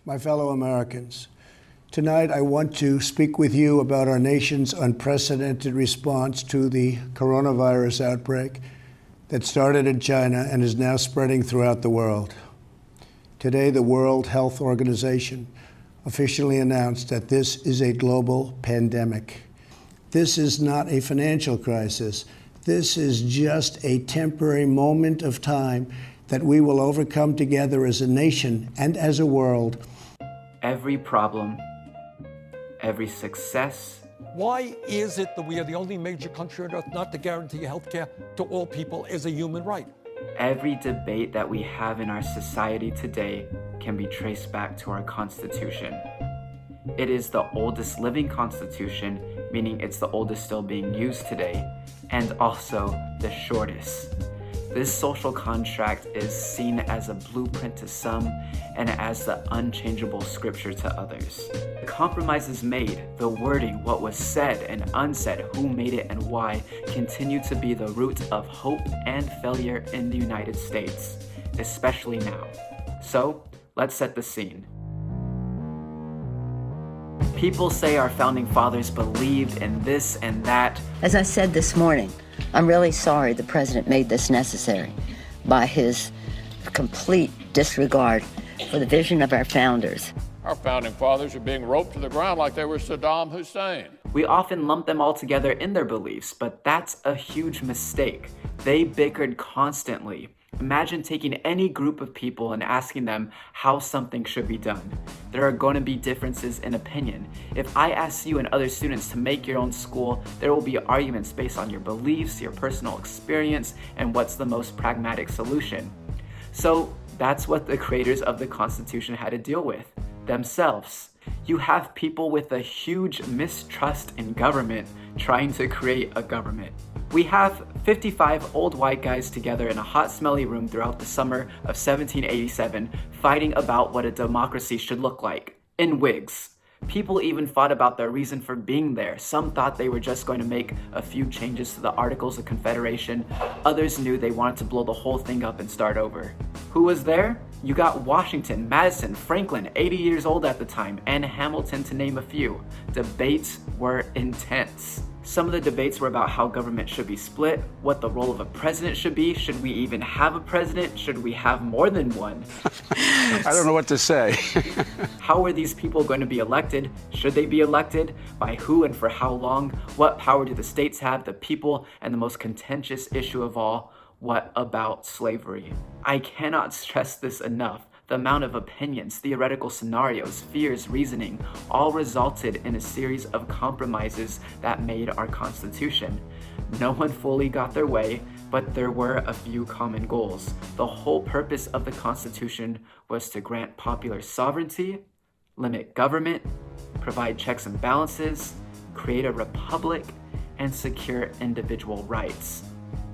My fellow Americans, tonight I want to speak with you about our nation's unprecedented response to the coronavirus outbreak that started in China and is now spreading throughout the world. Today, the World Health Organization officially announced that this is a global pandemic. This is not a financial crisis. This is just a temporary moment of time that we will overcome together as a nation and as a world. Every problem, every success. Why is it that we are the only major country on earth not to guarantee health care to all people as a human right? Every debate that we have in our society today can be traced back to our Constitution. It is the oldest living Constitution, meaning it's the oldest still being used today, and also the shortest. This social contract is seen as a blueprint to some and as the unchangeable scripture to others. The compromises made, the wording, what was said and unsaid, who made it and why, continue to be the root of hope and failure in the United States, especially now. So, let's set the scene. People say our founding fathers believed in this and that. As I said this morning, I'm really sorry the president made this necessary by his complete disregard for the vision of our founders. Our founding fathers are being roped to the ground like they were Saddam Hussein. We often lump them all together in their beliefs, but that's a huge mistake. They bickered constantly. Imagine taking any group of people and asking them how something should be done. There are going to be differences in opinion. If I ask you and other students to make your own school, there will be arguments based on your beliefs, your personal experience, and what's the most pragmatic solution. So that's what the creators of the Constitution had to deal with, themselves. You have people with a huge mistrust in government trying to create a government. We have 55 old white guys together in a hot, smelly room throughout the summer of 1787, fighting about what a democracy should look like, in wigs. People even fought about their reason for being there. Some thought they were just going to make a few changes to the Articles of Confederation. Others knew they wanted to blow the whole thing up and start over. Who was there? You got Washington, Madison, Franklin, 80 years old at the time, and Hamilton to name a few. Debates were intense. Some of the debates were about how government should be split, what the role of a president should be, should we even have a president, should we have more than one? I don't know what to say. How are these people going to be elected? Should they be elected? By who and for how long? What power do the states have, the people, and the most contentious issue of all, what about slavery? I cannot stress this enough. The amount of opinions, theoretical scenarios, fears, reasoning, all resulted in a series of compromises that made our Constitution. No one fully got their way, but there were a few common goals. The whole purpose of the Constitution was to grant popular sovereignty, limit government, provide checks and balances, create a republic, and secure individual rights.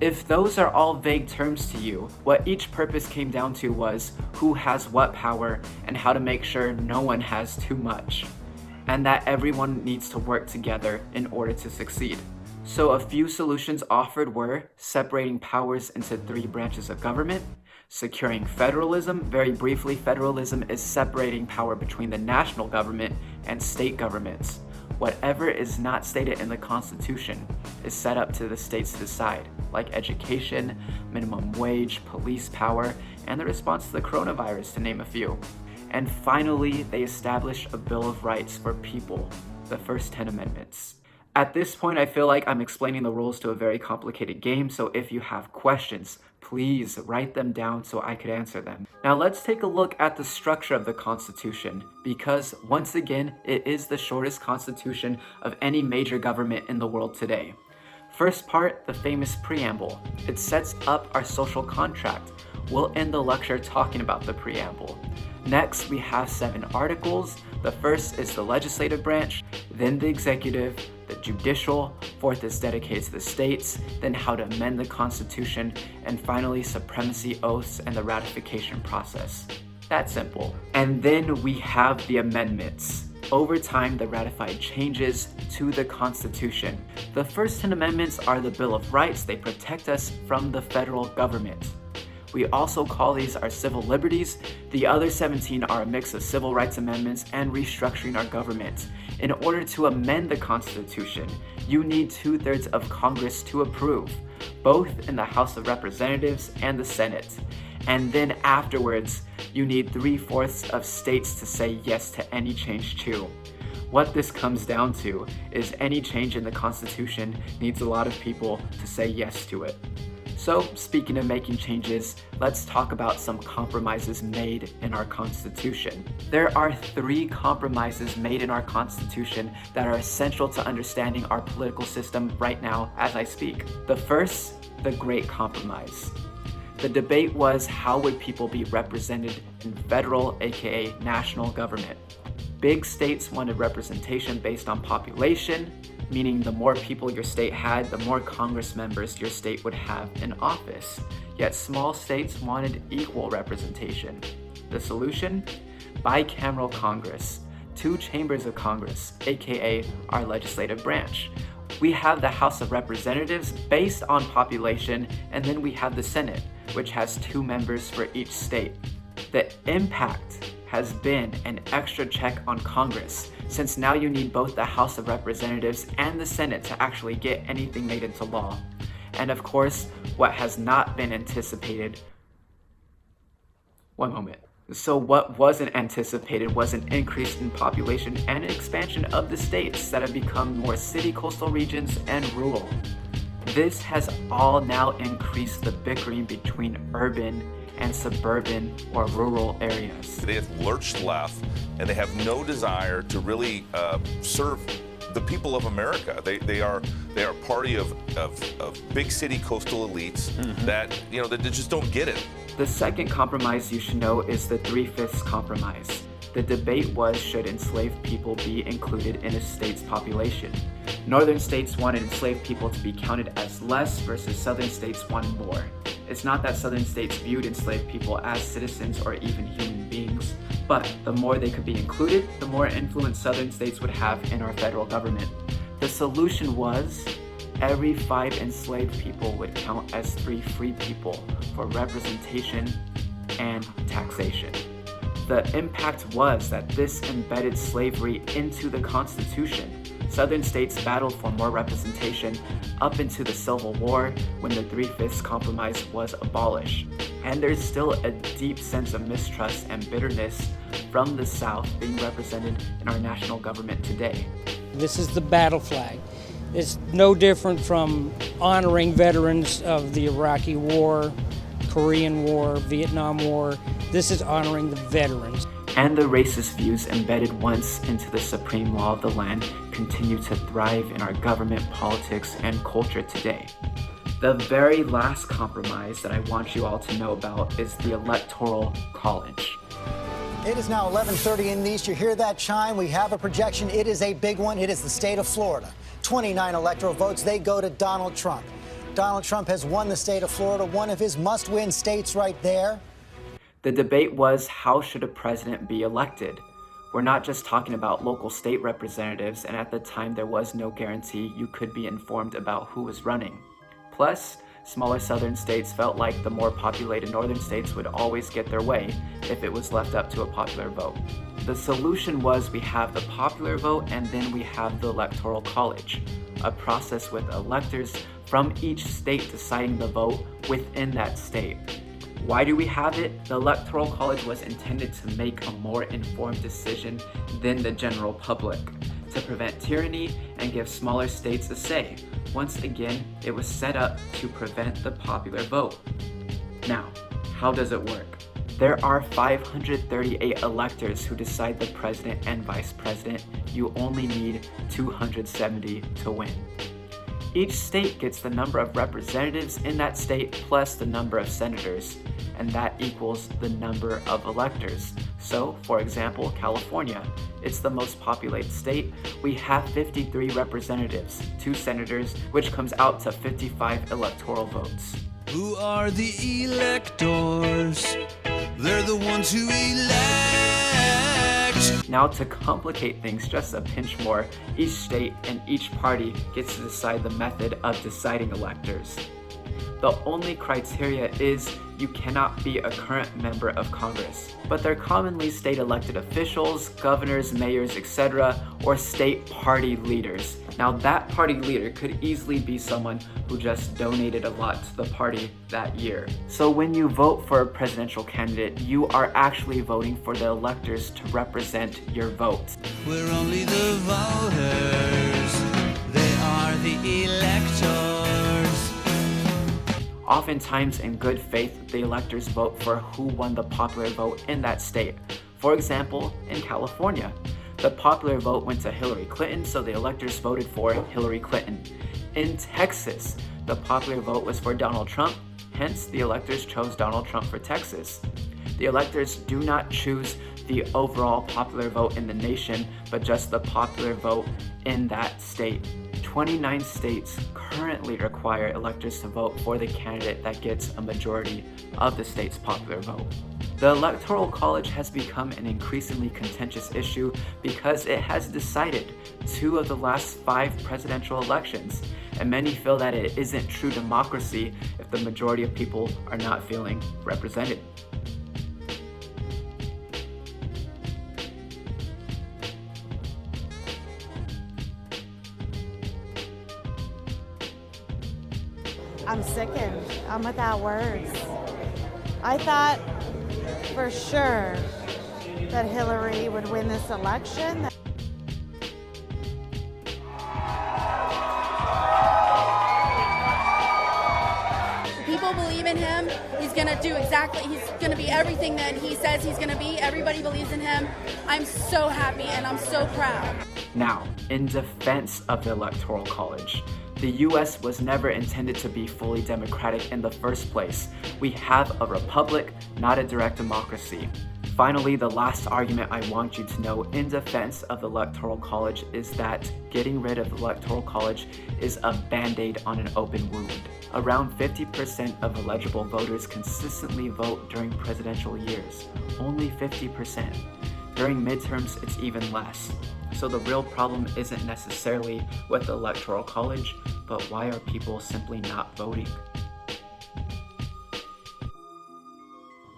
If those are all vague terms to you, what each purpose came down to was who has what power and how to make sure no one has too much, and that everyone needs to work together in order to succeed. So a few solutions offered were separating powers into 3 branches of government, securing federalism. Very briefly, federalism is separating power between the national government and state governments. Whatever is not stated in the Constitution is set up to the states to decide, like education, minimum wage, police power, and the response to the coronavirus, to name a few. And finally, they established a Bill of Rights for people, the first 10 amendments. At this point, I feel like I'm explaining the rules to a very complicated game, so if you have questions, please write them down so I could answer them. Now let's take a look at the structure of the Constitution, because once again, it is the shortest constitution of any major government in the world today. First part, the famous preamble. It sets up our social contract. We'll end the lecture talking about the preamble. Next, we have 7 articles. The first is the legislative branch, then the executive, the judicial, 4th is dedicated to the states, then how to amend the Constitution, and finally supremacy oaths and the ratification process. That's simple. And then we have the amendments. Over time, the ratified changes to the Constitution. The first 10 amendments are the Bill of Rights. They protect us from the federal government. We also call these our civil liberties. The other 17 are a mix of civil rights amendments and restructuring our government. In order to amend the Constitution, you need 2/3 of Congress to approve, both in the House of Representatives and the Senate. And then afterwards, you need 3/4 of states to say yes to any change too. What this comes down to is any change in the Constitution needs a lot of people to say yes to it. So, speaking of making changes, let's talk about some compromises made in our Constitution. There are 3 compromises made in our Constitution that are essential to understanding our political system right now as I speak. The first, the Great Compromise. The debate was how would people be represented in federal, aka national government. Big states wanted representation based on population, meaning the more people your state had, the more Congress members your state would have in office. Yet small states wanted equal representation. The solution? Bicameral Congress. 2 chambers of Congress, aka our legislative branch. We have the House of Representatives based on population, and then we have the Senate, which has 2 members for each state. The impact has been an extra check on Congress, since now you need both the House of Representatives and the Senate to actually get anything made into law. And of course, what has not been anticipated. One moment. So what wasn't anticipated was an increase in population and an expansion of the states that have become more city, coastal regions, and rural. This has all now increased the bickering between urban and suburban or rural areas. They have lurched left, and they have no desire to really serve the people of America. They are a party of big city coastal elites that that just don't get it. The second compromise you should know is the 3/5 compromise. The debate was, should enslaved people be included in a state's population? Northern states wanted enslaved people to be counted as less versus southern states wanted more. It's not that southern states viewed enslaved people as citizens or even human beings, but the more they could be included, the more influence southern states would have in our federal government. The solution was, every 5 enslaved people would count as 3 free people for representation and taxation. The impact was that this embedded slavery into the Constitution. Southern states battled for more representation up into the Civil War when the 3/5 compromise was abolished. And there's still a deep sense of mistrust and bitterness from the South being represented in our national government today. This is the battle flag. It's no different from honoring veterans of the Iraqi War, Korean War, Vietnam War. This is honoring the veterans. And the racist views embedded once into the supreme law of the land continue to thrive in our government, politics, and culture today. The very last compromise that I want you all to know about is the Electoral College. It is now 11:30 in the East. You hear that chime? We have a projection. It is a big one. It is the state of Florida. 29 electoral votes. They go to Donald Trump. Donald Trump has won the state of Florida, one of his must-win states right there. The debate was, how should a president be elected? We're not just talking about local state representatives, and at the time there was no guarantee you could be informed about who was running. Plus, smaller southern states felt like the more populated northern states would always get their way if it was left up to a popular vote. The solution was, we have the popular vote and then we have the Electoral College, a process with electors from each state deciding the vote within that state. Why do we have it? The Electoral College was intended to make a more informed decision than the general public, to prevent tyranny and give smaller states a say. Once again, it was set up to prevent the popular vote. Now, how does it work? There are 538 electors who decide the president and vice president. You only need 270 to win. Each state gets the number of representatives in that state plus the number of senators, and that equals the number of electors. So, for example, California, it's the most populated state. We have 53 representatives, 2 senators, which comes out to 55 electoral votes. Who are the electors? They're the ones who elect. Now, to complicate things just a pinch more, each state and each party gets to decide the method of deciding electors. The only criteria is you cannot be a current member of Congress, but they're commonly state elected officials, governors, mayors, etc., or state party leaders. Now that party leader could easily be someone who just donated a lot to the party that year. So when you vote for a presidential candidate, you are actually voting for the electors to represent your vote. We're only the voters, they are the electors. Oftentimes, in good faith, the electors vote for who won the popular vote in that state. For example, in California, the popular vote went to Hillary Clinton, so the electors voted for Hillary Clinton. In Texas, the popular vote was for Donald Trump, hence the electors chose Donald Trump for Texas. The electors do not choose the overall popular vote in the nation, but just the popular vote in that state. 29 states currently require electors to vote for the candidate that gets a majority of the state's popular vote. The Electoral College has become an increasingly contentious issue because it has decided 2 of the last 5 presidential elections, and many feel that it isn't true democracy if the majority of people are not feeling represented. I'm sickened. I'm without words. I thought for sure that Hillary would win this election. People believe in him. He's going to be everything that he says he's going to be. Everybody believes in him. I'm so happy and I'm so proud. Now, in defense of the Electoral College, the US was never intended to be fully democratic in the first place. We have a republic, not a direct democracy. Finally, the last argument I want you to know in defense of the Electoral College is that getting rid of the Electoral College is a band-aid on an open wound. Around 50% of eligible voters consistently vote during presidential years. Only 50%. During midterms, it's even less. So the real problem isn't necessarily with the Electoral College, but why are people simply not voting?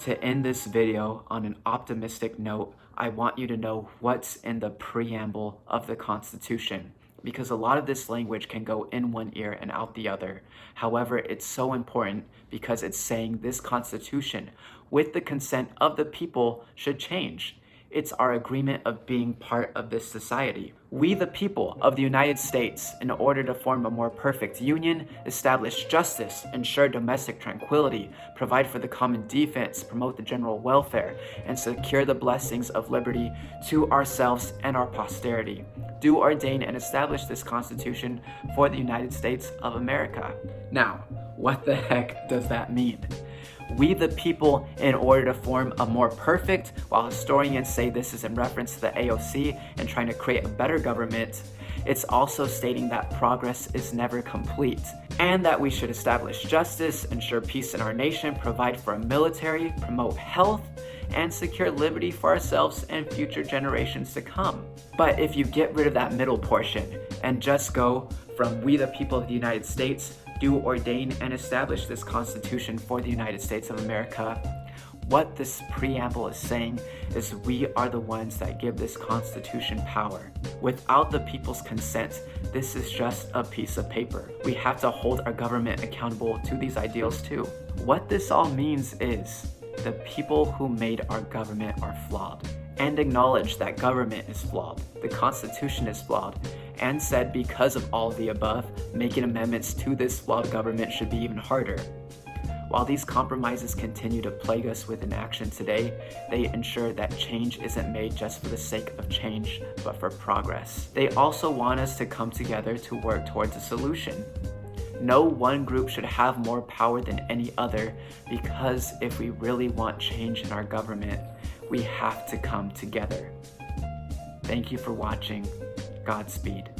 To end this video on an optimistic note, I want you to know what's in the preamble of the Constitution, because a lot of this language can go in one ear and out the other. However, it's so important because it's saying this Constitution, with the consent of the people, should change. It's our agreement of being part of this society. We, the people of the United States, in order to form a more perfect union, establish justice, ensure domestic tranquility, provide for the common defense, promote the general welfare, and secure the blessings of liberty to ourselves and our posterity, do ordain and establish this Constitution for the United States of America. Now, what the heck does that mean? We the people, in order to form a more perfect, while historians say this is in reference to the AOC and trying to create a better government, it's also stating that progress is never complete, and that we should establish justice, ensure peace in our nation, provide for a military, promote health, and secure liberty for ourselves and future generations to come. But if you get rid of that middle portion and just go from we the people of the United States, do ordain and establish this Constitution for the United States of America, what this preamble is saying is we are the ones that give this Constitution power. Without the people's consent, this is just a piece of paper. We have to hold our government accountable to these ideals too. What this all means is the people who made our government are flawed, and acknowledge that government is flawed, the Constitution is flawed, and said because of all of the above, making amendments to this flawed government should be even harder. While these compromises continue to plague us with inaction today, they ensure that change isn't made just for the sake of change, but for progress. They also want us to come together to work towards a solution. No one group should have more power than any other, because if we really want change in our government, we have to come together. Thank you for watching. Godspeed.